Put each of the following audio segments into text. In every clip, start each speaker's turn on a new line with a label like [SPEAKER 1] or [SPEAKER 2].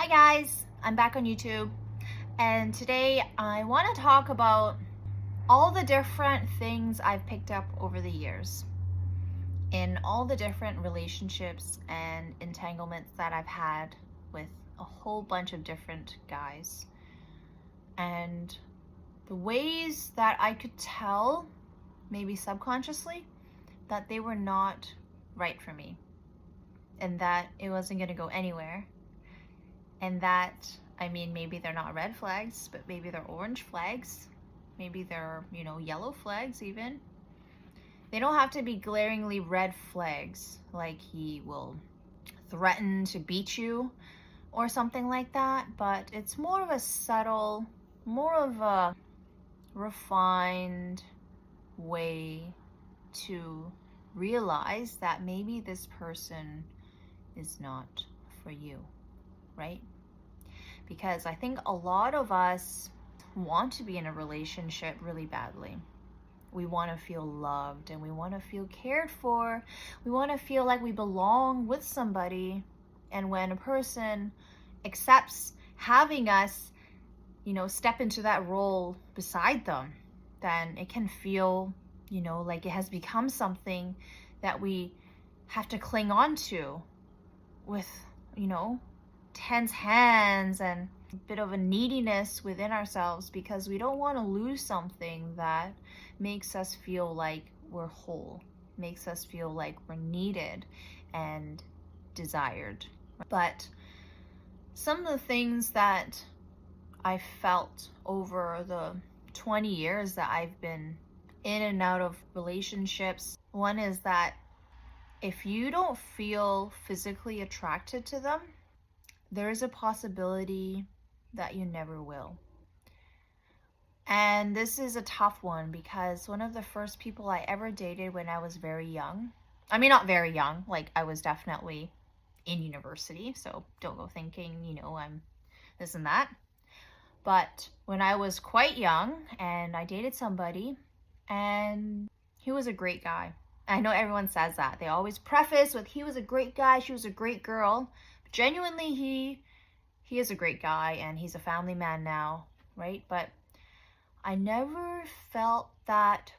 [SPEAKER 1] Hi guys, I'm back on YouTube, and today I want to talk about all the different things I've picked up over the years in all the different relationships and entanglements that I've had with a whole bunch of different guys, and the ways that I could tell, maybe subconsciously, that they were not right for me and that it wasn't going to go anywhere. And that, maybe they're not red flags, but maybe they're orange flags. Maybe they're, yellow flags even. They don't have to be glaringly red flags, like he will threaten to beat you or something like that. But it's more of a subtle, more of a refined way to realize that maybe this person is not for you. Right? Because I think a lot of us want to be in a relationship really badly. We want to feel loved and we want to feel cared for. We want to feel like we belong with somebody. And when a person accepts having us, step into that role beside them, then it can feel, like it has become something that we have to cling on to with, tense hands and a bit of a neediness within ourselves, because we don't want to lose something that makes us feel like we're whole, makes us feel like we're needed and desired. But some of the things that I felt over the 20 years that I've been in and out of relationships, one is that if you don't feel physically attracted to them, there is a possibility that you never will. And this is a tough one because one of the first people I ever dated when I was very young, not very young, like I was definitely in university, so don't go thinking, I'm this and that. But when I was quite young and I dated somebody, and he was a great guy. I know everyone says that. They always preface with, he was a great guy, she was a great girl. Genuinely, he is a great guy and he's a family man now, right? But I never felt that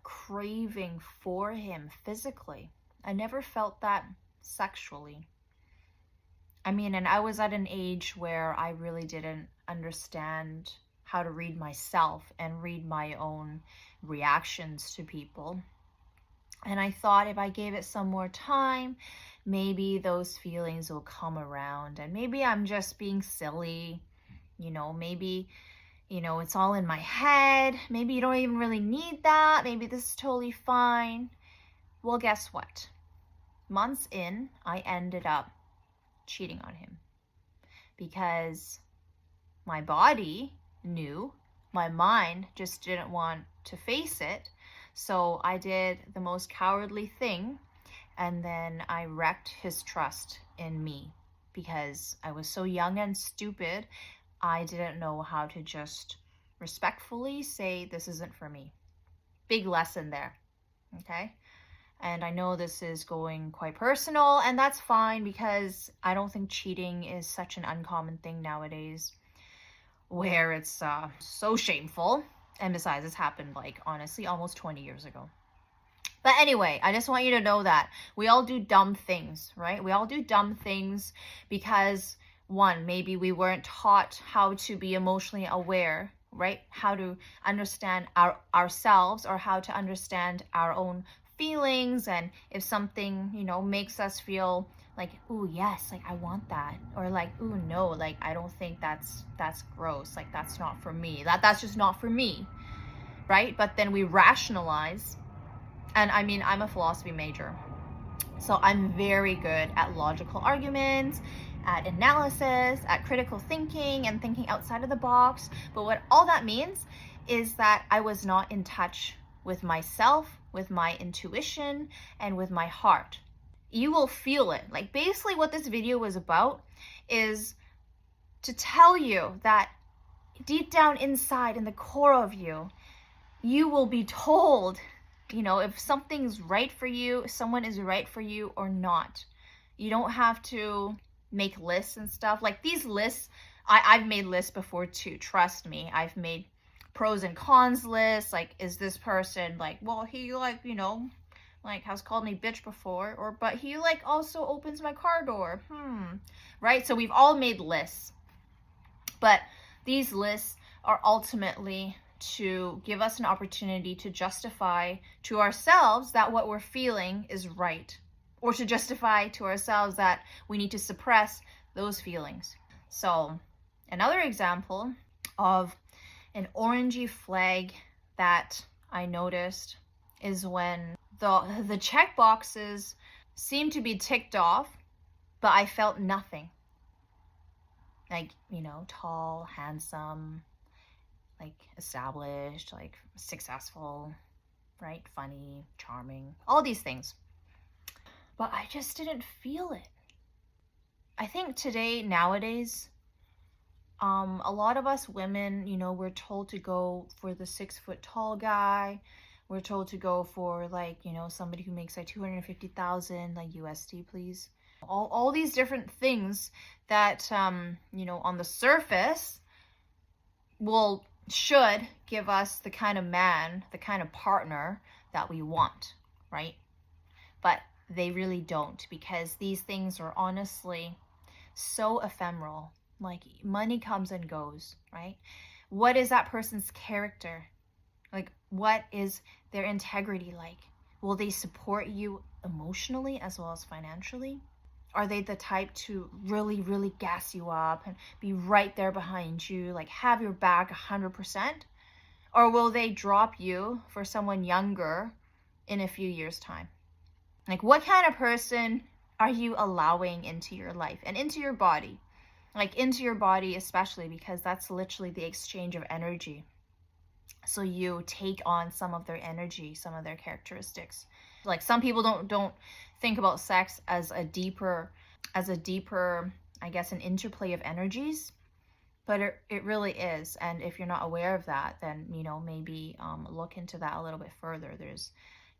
[SPEAKER 1] craving for him physically. I never felt that sexually. And I was at an age where I really didn't understand how to read myself and read my own reactions to people. And I thought if I gave it some more time, maybe those feelings will come around. And maybe I'm just being silly. Maybe, it's all in my head. Maybe you don't even really need that. Maybe this is totally fine. Well, guess what? Months in, I ended up cheating on him. Because my body knew, my mind just didn't want to face it. So I did the most cowardly thing, and then I wrecked his trust in me because I was so young and stupid. I didn't know how to just respectfully say, this isn't for me. Big lesson there, okay? And I know this is going quite personal, and that's fine because I don't think cheating is such an uncommon thing nowadays where it's so shameful. And besides, it's happened honestly almost 20 years ago. But anyway, I just want you to know that we all do dumb things, right? We all do dumb things because, one, maybe we weren't taught how to be emotionally aware, right? How to understand ourselves, or how to understand our own feelings. And if something, makes us feel like, ooh, yes, like I want that, or like, ooh, no, like I don't think that's gross, like that's not for me, that's just not for me, right? But then we rationalize. And I'm a philosophy major, so I'm very good at logical arguments, at analysis, at critical thinking, and thinking outside of the box. But what all that means is that I was not in touch with myself, with my intuition, and with my heart. You will feel it. Like, basically what this video was about is to tell you that deep down inside, in the core of you, you will be told, if something's right for you, if someone is right for you or not. You don't have to make lists and stuff. Like these lists, I've made lists before too. Trust me. I've made pros and cons lists. Like, is this person like, well, he like, you know, like has called me bitch before, or but he like also opens my car door. Right? So we've all made lists. But these lists are ultimately to give us an opportunity to justify to ourselves that what we're feeling is right, or to justify to ourselves that we need to suppress those feelings. So another example of an orangey flag that I noticed is when the check boxes seemed to be ticked off, but I felt nothing. Like, you know, tall, handsome, like established, like successful, right? Funny, charming, all these things. But I just didn't feel it. I think nowadays, a lot of us women, you know, we're told to go for the 6 foot tall guy. We're told to go for like, you know, somebody who makes like 250,000 like USD, please. All these different things that, you know, on the surface should give us the kind of man, the kind of partner that we want, right? But they really don't, because these things are honestly so ephemeral. Like, money comes and goes, right? What is that person's character? Like, what is their integrity like? Will they support you emotionally as well as financially? Are they the type to really, really gas you up and be right there behind you, like have your back 100%? Or will they drop you for someone younger in a few years' time? Like, what kind of person are you allowing into your life and into your body? Like, into your body especially, because that's literally the exchange of energy. So you take on some of their energy, some of their characteristics. Like, some people don't think about sex as a deeper, I guess, an interplay of energies, but it really is. And if you're not aware of that, then, you know, maybe look into that a little bit further. There's,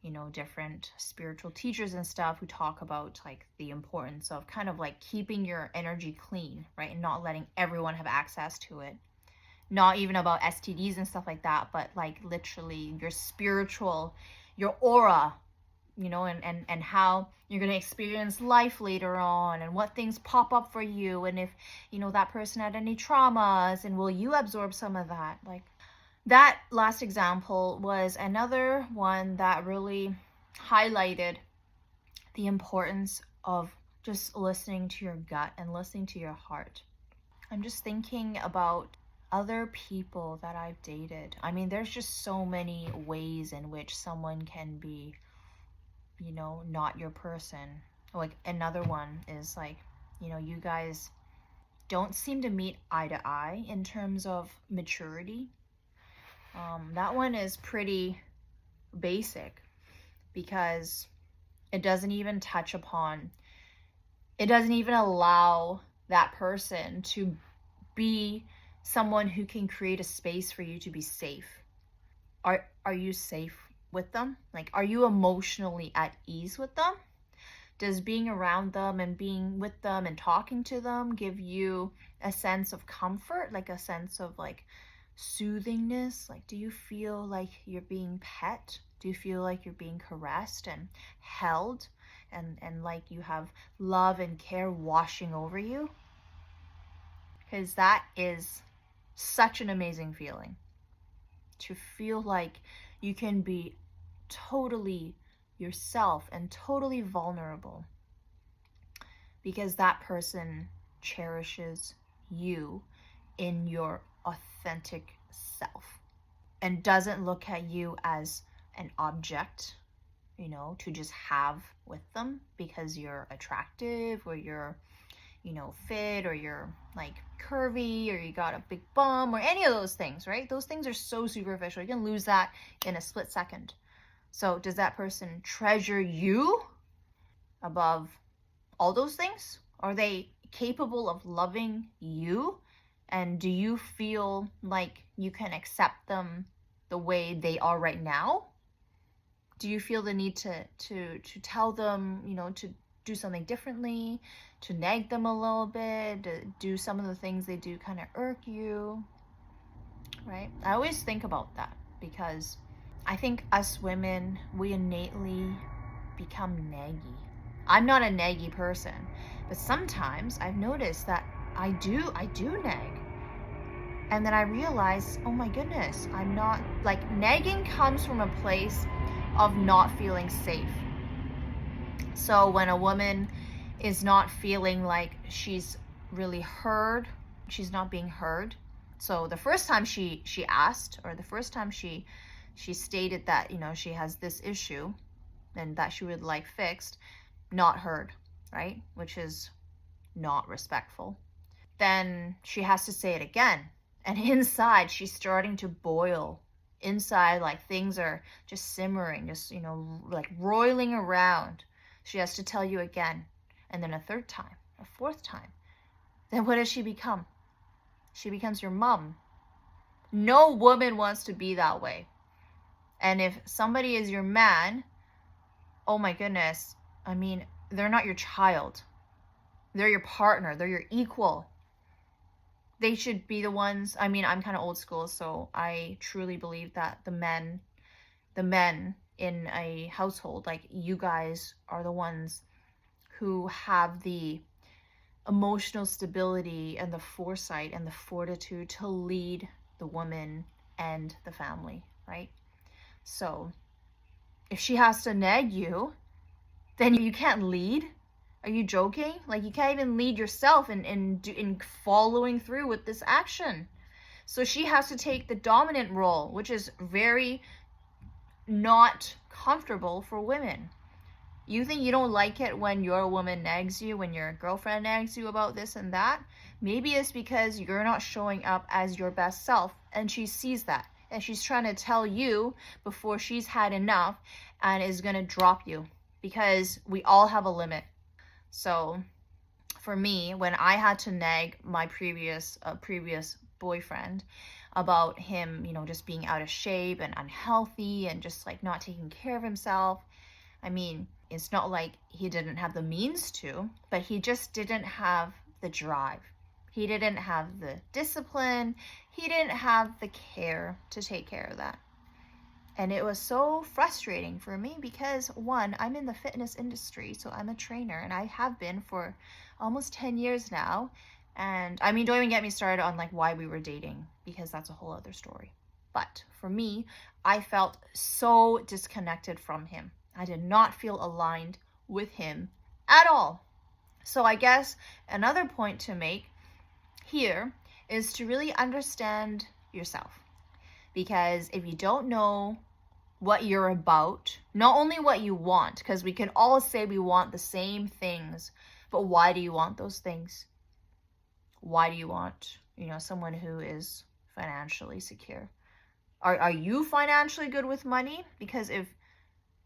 [SPEAKER 1] you know, different spiritual teachers and stuff who talk about like the importance of kind of like keeping your energy clean, right? And not letting everyone have access to it. Not even about STDs and stuff like that, but like literally your spiritual, your aura, you know, and how you're going to experience life later on, and what things pop up for you, and if, you know, that person had any traumas, and will you absorb some of that? Like, that last example was another one that really highlighted the importance of just listening to your gut and listening to your heart. I'm just thinking about other people that I've dated. I mean, there's just so many ways in which someone can be, you know, not your person. Like, another one is like, you know, you guys don't seem to meet eye to eye in terms of maturity. That one is pretty basic, because it doesn't even allow that person to be someone who can create a space for you to be safe. Are you safe with them? Like, are you emotionally at ease with them? Does being around them and being with them and talking to them give you a sense of comfort, like a sense of like soothingness? Like, do you feel like you're being pet? Do you feel like you're being caressed and held, and like you have love and care washing over you? Because that is such an amazing feeling, to feel like you can be totally yourself and totally vulnerable, because that person cherishes you in your authentic self and doesn't look at you as an object, you know, to just have with them because you're attractive, or you're, you know, fit, or you're like curvy, or you got a big bum, or any of those things, right? Those things are so superficial. You can lose that in a split second. So does that person treasure you above all those things? Are they capable of loving you? And do you feel like you can accept them the way they are right now? Do you feel the need to tell them, you know, to do something differently, to nag them a little bit, to do some of the things they do kind of irk you, right? I always think about that because I think us women, we innately become naggy. I'm not a naggy person, but sometimes I've noticed that I do nag. And then I realize, oh my goodness, I'm not, like, nagging comes from a place of not feeling safe. So when a woman is not feeling like she's really heard, she's not being heard. So the first time she asked, or the first time she stated that, you know, she has this issue and that she would like fixed, not heard, right? Which is not respectful. Then she has to say it again. And inside, she's starting to boil. Inside, like, things are just simmering, just, you know, like roiling around. She has to tell you again. And then a third time, a fourth time. Then what does she become? She becomes your mom. No woman wants to be that way. And if somebody is your man, oh my goodness, I mean, they're not your child. They're your partner. They're your equal. They should be the ones, I mean, I'm kind of old school, so I truly believe that the men in a household, like, you guys are the ones who have the emotional stability and the foresight and the fortitude to lead the woman and the family, right? So if she has to nag you, then you can't lead. Are you joking? Like, you can't even lead yourself in following through with this action. So she has to take the dominant role, which is very not comfortable for women. You think you don't like it when your woman nags you, when your girlfriend nags you about this and that? Maybe it's because you're not showing up as your best self, and she sees that. And she's trying to tell you before she's had enough and is going to drop you, because we all have a limit. So for me, when I had to nag my previous boyfriend about him, you know, just being out of shape and unhealthy and just like not taking care of himself, I mean, it's not like he didn't have the means to, but he just didn't have the drive. He didn't have the discipline. He didn't have the care to take care of that. And it was so frustrating for me because, one, I'm in the fitness industry, so I'm a trainer, and I have been for almost 10 years now. And I mean, don't even get me started on like why we were dating, because that's a whole other story. But for me, I felt so disconnected from him. I did not feel aligned with him at all. So I guess another point to make here is to really understand yourself. Because if you don't know what you're about, not only what you want, because we can all say we want the same things, but why do you want those things? Why do you want, you know, someone who is financially secure? Are you financially good with money? Because if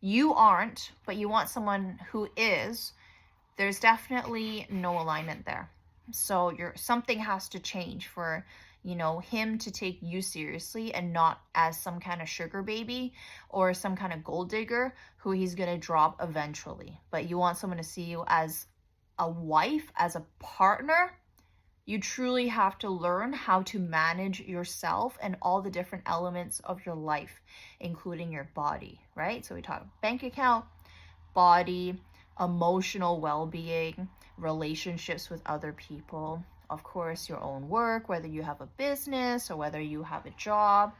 [SPEAKER 1] you aren't, but you want someone who is, there's definitely no alignment there. So something has to change for, you know, him to take you seriously and not as some kind of sugar baby or some kind of gold digger who he's going to drop eventually. But you want someone to see you as a wife, as a partner. You truly have to learn how to manage yourself and all the different elements of your life, including your body, right? So we talk bank account, body, emotional well-being, relationships with other people, of course, your own work, whether you have a business or whether you have a job,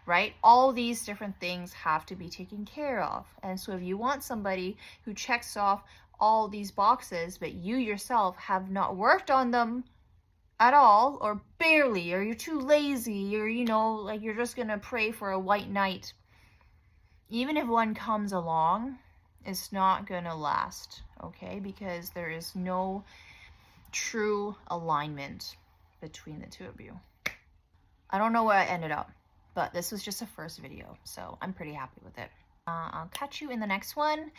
[SPEAKER 1] right? All these different things have to be taken care of. And so if you want somebody who checks off all these boxes, but you yourself have not worked on them at all, or barely, or you're too lazy, or, you know, like you're just gonna pray for a white knight, even if one comes along, it's not gonna last, okay? Because there is no true alignment between the two of you. I don't know where I ended up, but this was just a first video, so I'm pretty happy with it. I'll catch you in the next one.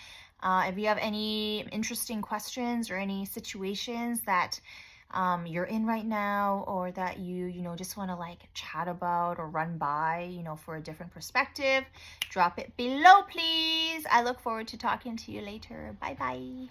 [SPEAKER 1] If you have any interesting questions or any situations that you're in right now, or that you just want to like chat about or run by, for a different perspective, drop it below, please. I look forward to talking to you later. Bye bye.